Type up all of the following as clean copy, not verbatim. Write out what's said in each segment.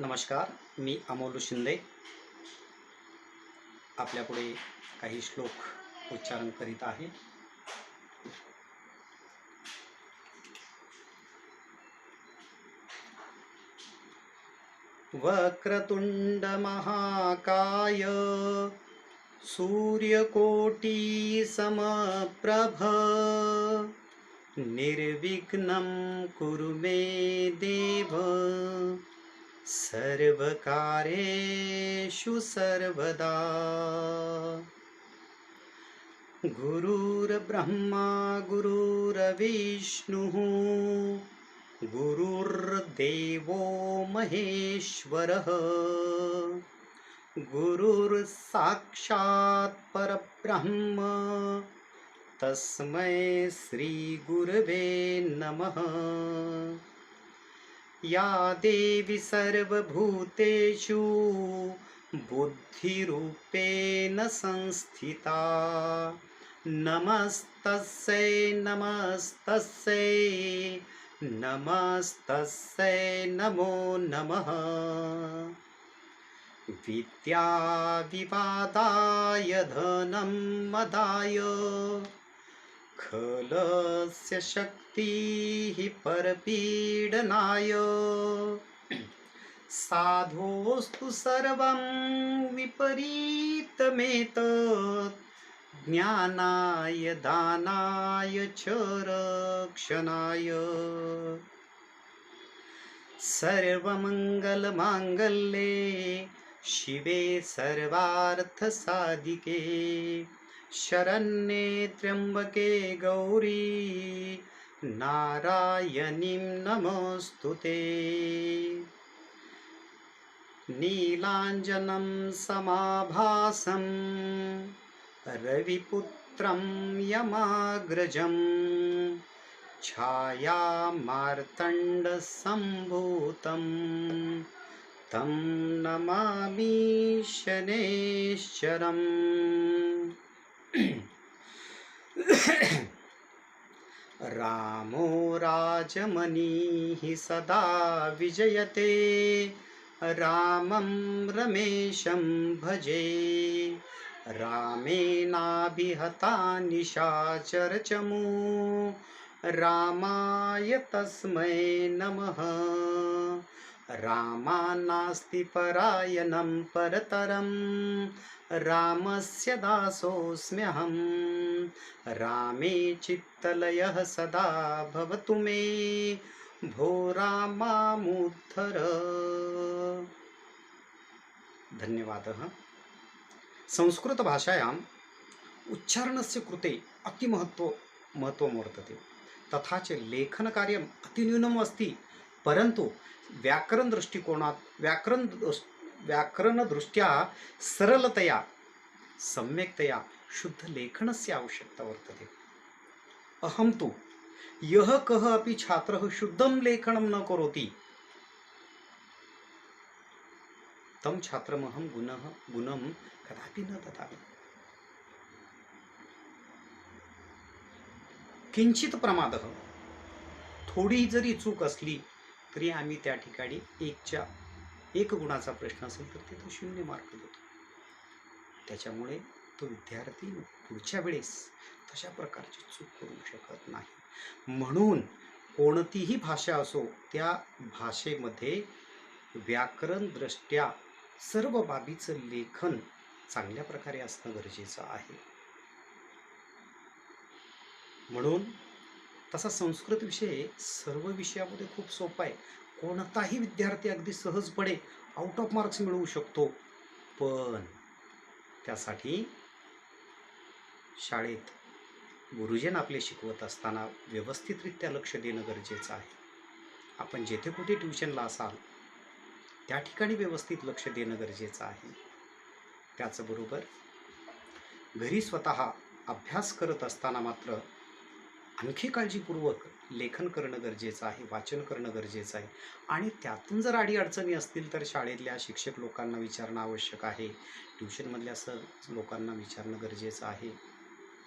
नमस्कार, मी अमोल शिंदे आपल्यापुढे काही श्लोक उच्चारण करीत आहे. वक्रतुंड महाकाय सूर्यकोटि समप्रभ निर्विघ्नं कुरु मे देव सर्वकार्येषु सर्वदा. गुरुर्ब्रह्मा गुरुर्विष्णुः गुरुर्देवो महेश्वरः गुरुर्साक्षात् परब्रह्म तस्मै श्री गुरवे नमः. या देवी सर्वभूतेषु बुद्धिरूपेण संस्थिता नमस्तस्यै नमस्तस्यै नमस्तस्यै नमो नमः. विद्या विवादाय धनं मदाय खलस्य शक्तिः परपीडनाय साधोस्तु सर्वं विपरीतमेतत् ज्ञानाय दानाय च रक्षणाय. सर्वमङ्गलमाङ्गल्ये शिवे सर्वार्थसाधिके शरण्ये त्र्यम्बके गौरी नारायणीं नमोऽस्तुते. नीलाञ्जनं समाभासं रविपुत्रं यमाग्रजं छायामार्तण्डसम्भूतं तं नमामि शनैश्चरम्. रामो राजमणिः सदा विजयते रामं रमेशं भजे. रामेणाभिहता निशाचरचमू रामाय तस्मै नमः. रामान्नास्ति परायणं परतरं रामस्य दासोऽस्म्यहं. रामे चित्तलयः सदा भवतु मे भो रामामुद्धर. धन्यवादः. संस्कृत भाषायाम् उच्चारणस्य कृते महत्त्वं वर्तते. तथा च लेखनकार्यम् अतिन्यूनम् अस्ति, परन्तु व्याकरणदृष्ट्या सरलतया सम्यक्तया शुद्धलेखनस्य आवश्यकता वर्तते. अहं तु यः कः अपि छात्रः शुद्धं लेखनं न करोति तं छात्रमहं गुणं कदापि न ददामि. किंचित प्रमादः थोडी जरी चूक असली तरी आम्ही त्या ठिकाणी एक गुणाचा प्रश्न असेल तर तिथे 0 मार्क देतो. त्याच्यामुळे तो विद्यार्थी पुढच्या वेळेस तशा प्रकारची चूक करू शकत नाही. म्हणून कोणतीही भाषा असो त्या भाषेमध्ये व्याकरणदृष्ट्या सर्व बाबीचं लेखन चांगल्या प्रकारे असणं गरजेचं आहे. म्हणून तसा संस्कृत विषय सर्व विषयामध्ये खूप सोपा आहे. कोणताही विद्यार्थी अगदी सहजपणे आउट ऑफ मार्क्स मिळवू शकतो. पण त्यासाठी शाळेत गुरुजन आपले शिकवत असताना व्यवस्थितरित्या लक्ष देणं गरजेचं आहे. आपण जेथे कुठे ट्युशनला असाल त्या ठिकाणी व्यवस्थित लक्ष देणं गरजेचं आहे. त्याचबरोबर घरी स्वतः अभ्यास करत असताना मात्र आणखी काळजीपूर्वक लेखन करणं गरजेचं आहे, वाचन करणं गरजेचं आहे. आणि त्यातून जर अडीअडचणी असतील तर शाळेतल्या शिक्षक लोकांना विचारणं आवश्यक आहे, ट्युशनमधल्या लोकांना विचारणं गरजेचं आहे,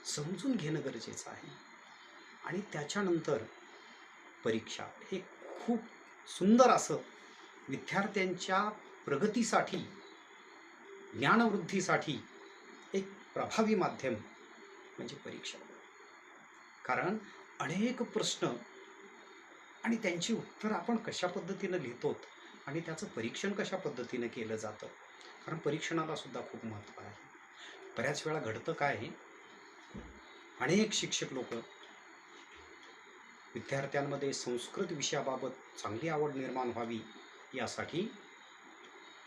समजून घेणं गरजेचं आहे. आणि त्याच्यानंतर परीक्षा हे खूप सुंदर असं विद्यार्थ्यांच्या प्रगतीसाठी, ज्ञानवृद्धीसाठी एक प्रभावी माध्यम म्हणजे परीक्षा. कारण अनेक प्रश्न आणि त्यांची उत्तर आपण कशा पद्धतीनं लिहितो आणि त्याचं परीक्षण कशा पद्धतीनं केलं जातं. कारण परीक्षणाला सुद्धा खूप महत्त्व आहे. बऱ्याच वेळा घडतं काय आहे, अनेक शिक्षक लोक विद्यार्थ्यांमध्ये संस्कृत विषयाबाबत चांगली आवड निर्माण व्हावी यासाठी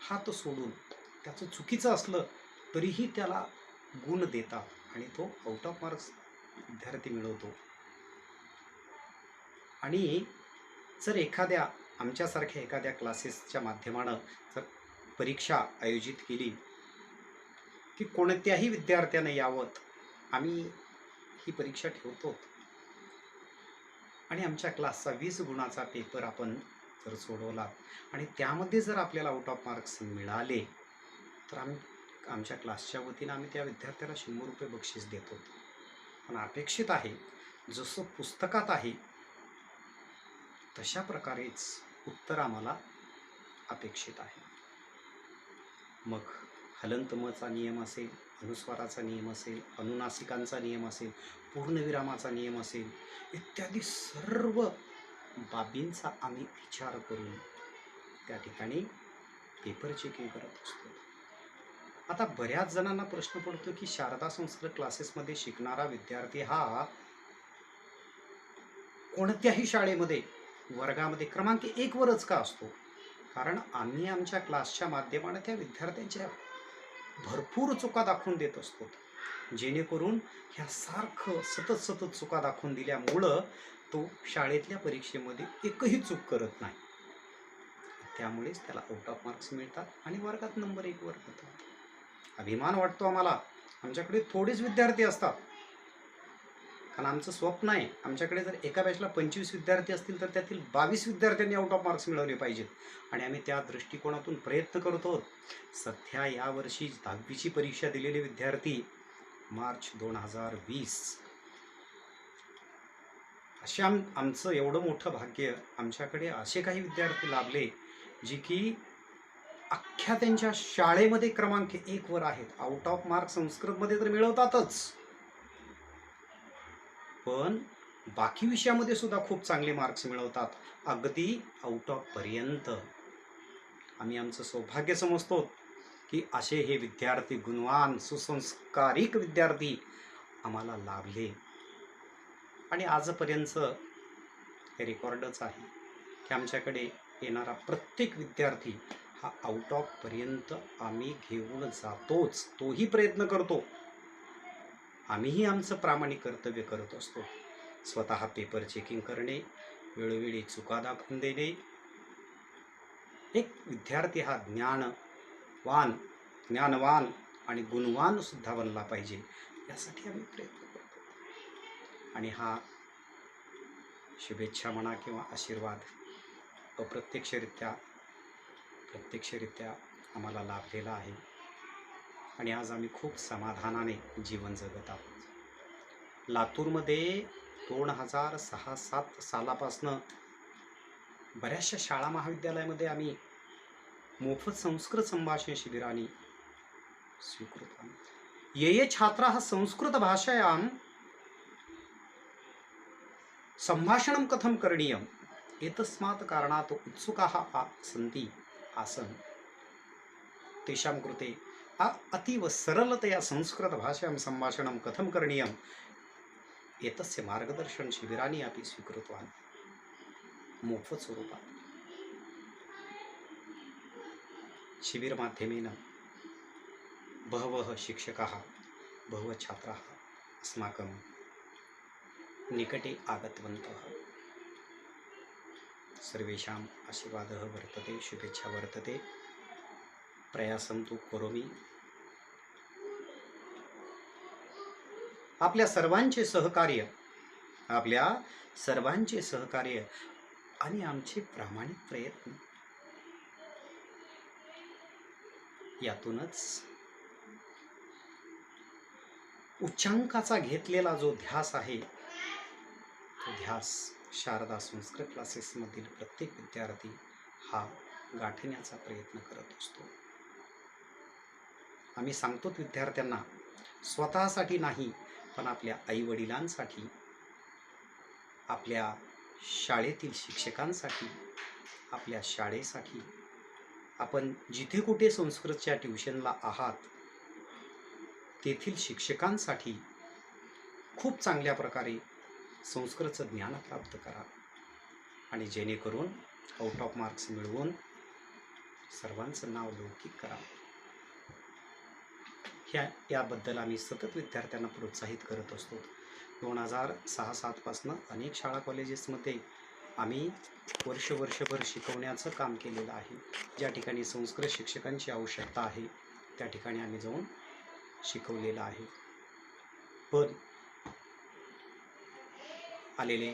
हात सोडून त्याचं चुकीचं असलं तरीही त्याला गुण देतात आणि तो आउट ऑफ मार्क्स विद्यार्थी मिळवतो. आणि जर आमच्यासारख्या एखाद्या क्लासेसच्या माध्यमानं जर परीक्षा आयोजित केली की कोणत्याही विद्यार्थ्यानं यावत, आम्ही ही परीक्षा ठेवतो आणि आमच्या क्लासचा 20 गुणाचा पेपर आपण जर सोडवला आणि त्यामध्ये जर आपल्याला आउट ऑफ मार्क्स मिळाले तर आमच्या क्लासच्या वतीनं आम्ही त्या विद्यार्थ्याला 100 रुपये बक्षीस देतो. पण अपेक्षित आहे जसं पुस्तकात आहे तशा प्रकारेच उत्तर आम्हाला अपेक्षित आहे. मग हलंतमचा नियम असेल, अनुस्वाराचा नियम असेल, अनुनासिकांचा नियम असेल, पूर्णविरामाचा नियम असेल, इत्यादी सर्व बाबींचा आम्ही विचार करून त्या ठिकाणी पेपर चेकिंग करत असतो. आता बऱ्याच जणांना प्रश्न पडतो की शारदा संस्कृत क्लासेसमध्ये शिकणारा विद्यार्थी हा कोणत्याही शाळेमध्ये वर्गामध्ये क्रमांक 1 वरच का असतो. कारण आम्ही आमच्या क्लासच्या माध्यमाने त्या विद्यार्थ्यांच्या भरपूर चुका दाखवून देत असतो, जेणेकरून ह्या सारखं सतत चुका दाखवून दिल्यामुळं तो शाळेतल्या परीक्षेमध्ये एकही चूक करत नाही. त्यामुळेच त्याला आउट ऑफ मार्क्स मिळतात आणि वर्गात नंबर 1 वर होतात. अभिमान वाटतो आम्हाला. आमच्याकडे थोडेच विद्यार्थी असतात, कारण आमचं स्वप्न आहे आमच्याकडे जर एका बॅचला 25 विद्यार्थी असतील तर त्यातील 22 विद्यार्थ्यांनी आउट ऑफ मार्क्स मिळवले पाहिजेत आणि आम्ही त्या दृष्टिकोनातून प्रयत्न करतो. सध्या यावर्षी 10वीची परीक्षा दिलेले विद्यार्थी मार्च 2020 असे आमचं एवढं मोठं भाग्य. आमच्याकडे असे काही विद्यार्थी लाभले जे की अख्ख्या त्यांच्या शाळेमध्ये क्रमांक 1 वर आहेत. आउट ऑफ मार्क्स संस्कृतमध्ये तर मिळवतातच, पण बाकी विषयामध्ये सुद्धा खूप चांगले मार्क्स मिळवतात, अगदी आउट ऑफ पर्यंत. आम्ही आमचं सौभाग्य समजतो की असे हे विद्यार्थी, गुणवान सुसंस्कारिक विद्यार्थी आम्हाला लाभले. आणि आजपर्यंत हे रेकॉर्डच आहे की आमच्याकडे येणारा प्रत्येक विद्यार्थी हा आउट ऑफ पर्यंत आम्ही घेऊन जातोच, तोही प्रयत्न करतो. आम्हीही आमचं प्रामाणिक कर्तव्य करत असतो. स्वतः पेपर चेकिंग करणे, वेळोवेळी चुका दाखवून देणे. एक विद्यार्थी हा ज्ञानवान आणि गुणवान सुद्धा बनला पाहिजे, यासाठी आम्ही प्रयत्न करतो. आणि हा शुभेच्छा म्हणा किंवा आशीर्वाद अप्रत्यक्षरित्या प्रत्यक्षरित्या आम्हाला लाभलेला आहे आणि आज आम्ही खूप समाधानाने जीवन जगत आहोत. लातूरमध्ये 2006-07 सालापासनं बऱ्याचशा शाळा महाविद्यालयामध्ये आम्ही मोफत संस्कृत संभाषण शिबिरांनी स्वीकृतवान्. ये छात्राः संस्कृत भाषायां संभाषणं कथं करणीयम् एतस्मात् कारणात् उत्सुकाः आसन्. तेषां कृते अतीव सरलतया संस्कृतभाषायां सम्भाषणं कथं करणीयम् एतस्य मार्गदर्शन शिबिराणि अपि स्वीकृतवान् मोफत स्वरूपात्. शिबिरमाध्यमेन बहवः शिक्षकाः, बहवः छात्राः अस्माकं निकटे आगतवन्तः. सर्वेषाम् आशीर्वादः वर्तते, शुभेच्छा वर्तते. प्रयासं तु करोमि. आपल्या सर्वांचे सहकार्य आणि आमचे प्रामाणिक प्रयत्न यातूनच उच्चांकाचा घेतलेला जो ध्यास आहे तो ध्यास शारदा संस्कृत क्लासेसमधील प्रत्येक विद्यार्थी हा गाठण्याचा प्रयत्न करत असतो. आम्ही सांगतो विद्यार्थ्यांना, स्वतःसाठी नाही पण आपल्या आईवडिलांसाठी, आपल्या शाळेतील शिक्षकांसाठी, आपल्या शाळेसाठी, आपण जिथे कुठे संस्कृतच्या ट्युशनला आहात तेथील शिक्षकांसाठी खूप चांगल्या प्रकारे संस्कृतचं ज्ञान प्राप्त करा आणि जेणेकरून आउट ऑफ मार्क्स मिळवून सर्वांचं नाव लौकिक करा. याबद्दल आम्ही सतत विद्यार्थ्यांना प्रोत्साहित करत असतो. 2006-07 पासून अनेक शाळा कॉलेजेसमध्ये आम्ही वर्षभर शिकवण्याचं काम केलेलं आहे. ज्या ठिकाणी संस्कृत शिक्षकांची आवश्यकता आहे त्या ठिकाणी आम्ही जाऊन शिकवलेलं आहे. पण आलेले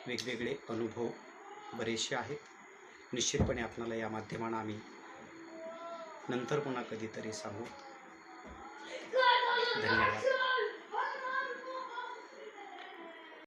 वेगवेगळे अनुभव बरेचसे आहेत. निश्चितपणे आपल्याला या माध्यमानं आम्ही नंतर पुन्हा कधीतरी सांगू. धन्यवाद.